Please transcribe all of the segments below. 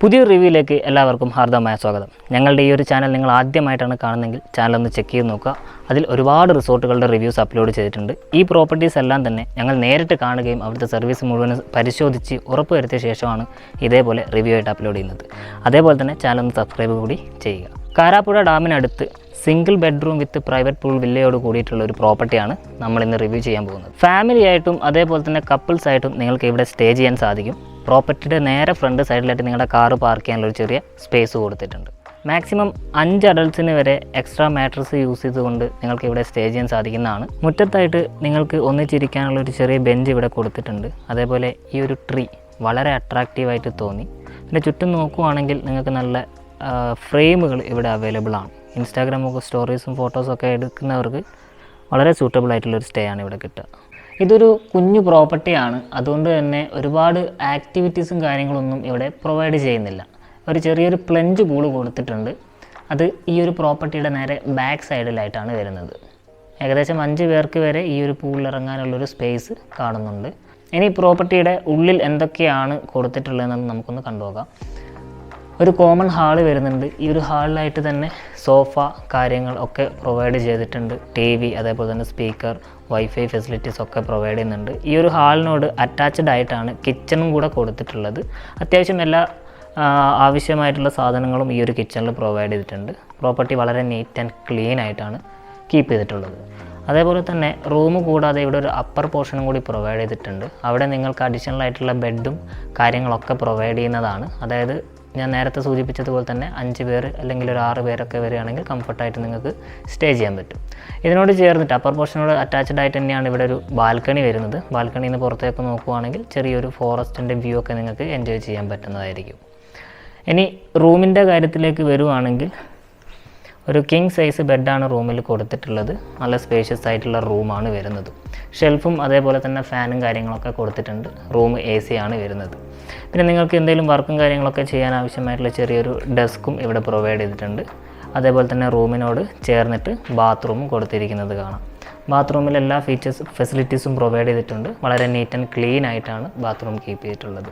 പുതിയൊരു റിവ്യൂയിലേക്ക് എല്ലാവർക്കും ഹാർദവമായ സ്വാഗതം. ഞങ്ങളുടെ ഈ ഒരു ചാനൽ നിങ്ങൾ ആദ്യമായിട്ടാണ് കാണുന്നതെങ്കിൽ ചാനൽ ഒന്ന് ചെക്ക് ചെയ്ത് നോക്കുക. അതിൽ ഒരുപാട് റിസോർട്ടുകളുടെ റിവ്യൂസ് അപ്ലോഡ് ചെയ്തിട്ടുണ്ട്. ഈ പ്രോപ്പർട്ടീസ് എല്ലാം തന്നെ ഞങ്ങൾ നേരിട്ട് കാണുകയും അവിടുത്തെ സർവീസ് മുഴുവൻ പരിശോധിച്ച് ഉറപ്പുവരുത്തിയ ശേഷമാണ് ഇതേപോലെ റിവ്യൂ ആയിട്ട് അപ്ലോഡ് ചെയ്യുന്നത്. അതേപോലെ തന്നെ ചാനൽ ഒന്ന് സബ്സ്ക്രൈബ് കൂടി ചെയ്യുക. കാരാപ്പുഴ ഡാമിനടുത്ത് single bedroom with private pool വില്ലയോട് കൂടിയിട്ടുള്ള ഒരു പ്രോപ്പർട്ടിയാണ് നമ്മൾ ഇന്ന് റിവ്യൂ ചെയ്യാൻ പോകുന്നത്. ഫാമിലി ആയിട്ടും അതേപോലെ തന്നെ കപ്പിൾസ് ആയിട്ടും നിങ്ങൾക്ക് ഇവിടെ സ്റ്റേ ചെയ്യാൻ സാധിക്കും. പ്രോപ്പർട്ടിയുടെ നേരെ ഫ്രണ്ട് സൈഡിലായിട്ട് നിങ്ങളുടെ കാറ് പാർക്ക് ചെയ്യാനുള്ള ഒരു ചെറിയ സ്പേസ് കൊടുത്തിട്ടുണ്ട്. മാക്സിമം 5 അഡൾട്ട്സിന് വരെ എക്സ്ട്രാ മാട്രസ് യൂസ് ചെയ്തുകൊണ്ട് നിങ്ങൾക്ക് ഇവിടെ സ്റ്റേ ചെയ്യാൻ സാധിക്കുന്നതാണ്. മുറ്റത്തായിട്ട് നിങ്ങൾക്ക് ഒന്നിച്ചിരിക്കാനുള്ള ഒരു ചെറിയ ബെഞ്ച് ഇവിടെ കൊടുത്തിട്ടുണ്ട്. അതേപോലെ ഈ ഒരു ട്രീ വളരെ അട്രാക്റ്റീവായിട്ട് തോന്നി. പിന്നെ ചുറ്റും നോക്കുവാണെങ്കിൽ നിങ്ങൾക്ക് നല്ല ഫ്രെയിമുകൾ ഇവിടെ അവൈലബിൾ ആണ്. ഇൻസ്റ്റാഗ്രാമൊക്കെ സ്റ്റോറീസും ഫോട്ടോസൊക്കെ എടുക്കുന്നവർക്ക് വളരെ സൂട്ടബിൾ ആയിട്ടുള്ളൊരു സ്റ്റേ ആണ് ഇവിടെ കിട്ടുക. ഇതൊരു കുഞ്ഞു പ്രോപ്പർട്ടിയാണ്, അതുകൊണ്ട് തന്നെ ഒരുപാട് ആക്ടിവിറ്റീസും കാര്യങ്ങളൊന്നും ഇവിടെ പ്രൊവൈഡ് ചെയ്യുന്നില്ല. ഒരു ചെറിയൊരു പ്ലഞ്ച് പൂള് കൊടുത്തിട്ടുണ്ട്. അത് ഈ ഒരു പ്രോപ്പർട്ടിയുടെ നേരെ ബാക്ക് സൈഡിലായിട്ടാണ് വരുന്നത്. ഏകദേശം 5 പേർക്ക് വരെ ഈ ഒരു പൂളിൽ ഇറങ്ങാനുള്ളൊരു സ്പേസ് കാണുന്നുണ്ട്. ഇനി പ്രോപ്പർട്ടിയുടെ ഉള്ളിൽ എന്തൊക്കെയാണ് കൊടുത്തിട്ടുള്ളതെന്ന് നമുക്കൊന്ന് കണ്ടുപോകാം. ഒരു കോമൺ ഹാള് വരുന്നുണ്ട്. ഈ ഒരു ഹാളിലായിട്ട് തന്നെ സോഫ കാര്യങ്ങൾ ഒക്കെ പ്രൊവൈഡ് ചെയ്തിട്ടുണ്ട്. TV അതേപോലെ തന്നെ സ്പീക്കർ, വൈഫൈ ഫെസിലിറ്റീസ് ഒക്കെ പ്രൊവൈഡ് ചെയ്യുന്നുണ്ട്. ഈ ഒരു ഹാളിനോട് അറ്റാച്ച്ഡ് ആയിട്ടാണ് കിച്ചണും കൂടെ കൊടുത്തിട്ടുള്ളത്. അത്യാവശ്യം എല്ലാ ആവശ്യമായിട്ടുള്ള സാധനങ്ങളും ഈ ഒരു കിച്ചണിൽ പ്രൊവൈഡ് ചെയ്തിട്ടുണ്ട്. പ്രോപ്പർട്ടി വളരെ നീറ്റ് ആൻഡ് ക്ലീൻ ആയിട്ടാണ് കീപ്പ് ചെയ്തിട്ടുള്ളത്. അതേപോലെ തന്നെ റൂം കൂടാതെ ഇവിടെ ഒരു അപ്പർ പോർഷനും കൂടി പ്രൊവൈഡ് ചെയ്തിട്ടുണ്ട്. അവിടെ നിങ്ങൾക്ക് അഡീഷണൽ ആയിട്ടുള്ള ബെഡും കാര്യങ്ങളൊക്കെ പ്രൊവൈഡ് ചെയ്യുന്നതാണ്. അതായത് ഞാൻ നേരത്തെ സൂചിപ്പിച്ചതുപോലെ തന്നെ 5 പേർ അല്ലെങ്കിൽ ഒരു 6 പേരൊക്കെ വരികയാണെങ്കിൽ കംഫർട്ടായിട്ട് നിങ്ങൾക്ക് സ്റ്റേ ചെയ്യാൻ പറ്റും. ഇതിനോട് ചേർന്നിട്ട് അപ്പർ പോർഷനോട് അറ്റാച്ച്ഡ് ആയിട്ട് തന്നെയാണ് ഇവിടെ ഒരു ബാൽക്കണി വരുന്നത്. ബാൽക്കണിയിൽ നിന്ന് പുറത്തേക്ക് നോക്കുവാണെങ്കിൽ ചെറിയൊരു ഫോറസ്റ്റിൻ്റെ വ്യൂ ഒക്കെ നിങ്ങൾക്ക് എൻജോയ് ചെയ്യാൻ പറ്റുന്നതായിരിക്കും. ഇനി റൂമിൻ്റെ കാര്യത്തിലേക്ക് വരുവാണെങ്കിൽ ഒരു കിങ് സൈസ് ബെഡാണ് റൂമിൽ കൊടുത്തിട്ടുള്ളത്. നല്ല സ്പേഷ്യസ് ആയിട്ടുള്ള റൂമാണ് വരുന്നത്. ഷെൽഫും അതേപോലെ തന്നെ ഫാനും കാര്യങ്ങളൊക്കെ കൊടുത്തിട്ടുണ്ട്. റൂം AC ആണ് വരുന്നത്. പിന്നെ നിങ്ങൾക്ക് എന്തെങ്കിലും വർക്കും കാര്യങ്ങളൊക്കെ ചെയ്യാൻ ആവശ്യമായിട്ടുള്ള ചെറിയൊരു ഡെസ്കും ഇവിടെ പ്രൊവൈഡ് ചെയ്തിട്ടുണ്ട്. അതേപോലെ തന്നെ റൂമിനോട് ചേർന്നിട്ട് ബാത്റൂമും കൊടുത്തിരിക്കുന്നത് കാണാം. ബാത്റൂമിൽ എല്ലാ ഫെസിലിറ്റീസും പ്രൊവൈഡ് ചെയ്തിട്ടുണ്ട്. വളരെ നീറ്റ് ആൻഡ് ക്ലീൻ ആയിട്ടാണ് ബാത്റൂം കീപ്പ് ചെയ്തിട്ടുള്ളത്.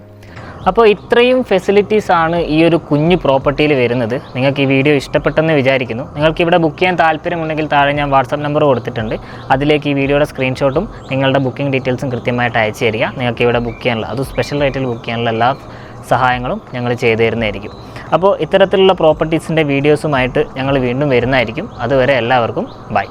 അപ്പോൾ ഇത്രയും ഫെസിലിറ്റീസാണ് ഈ ഒരു കുഞ്ഞു പ്രോപ്പർട്ടിയിൽ വരുന്നത്. നിങ്ങൾക്ക് ഈ വീഡിയോ ഇഷ്ടപ്പെട്ടെന്ന് വിചാരിക്കുന്നു. നിങ്ങൾക്ക് ഇവിടെ ബുക്ക് ചെയ്യാൻ താല്പര്യമുണ്ടെങ്കിൽ താഴെ ഞാൻ വാട്സാപ്പ് നമ്പർ കൊടുത്തിട്ടുണ്ട്. അതിലേക്ക് ഈ വീഡിയോയുടെ സ്ക്രീൻഷോട്ടും നിങ്ങളുടെ ബുക്കിംഗ് ഡീറ്റെയിൽസും കൃത്യമായിട്ട് അയച്ചു തരിക. നിങ്ങൾക്ക് ഇവിടെ ബുക്ക് ചെയ്യാനുള്ള, അത് സ്പെഷ്യൽ റേറ്റിൽ ബുക്ക് ചെയ്യാനുള്ള എല്ലാ സഹായങ്ങളും ഞങ്ങൾ ചെയ്തു തരുന്നതായിരിക്കും. അപ്പോൾ ഇത്തരത്തിലുള്ള പ്രോപ്പർട്ടീസിൻ്റെ വീഡിയോസുമായിട്ട് ഞങ്ങൾ വീണ്ടും വരുന്നതായിരിക്കും. അതുവരെ എല്ലാവർക്കും ബൈ.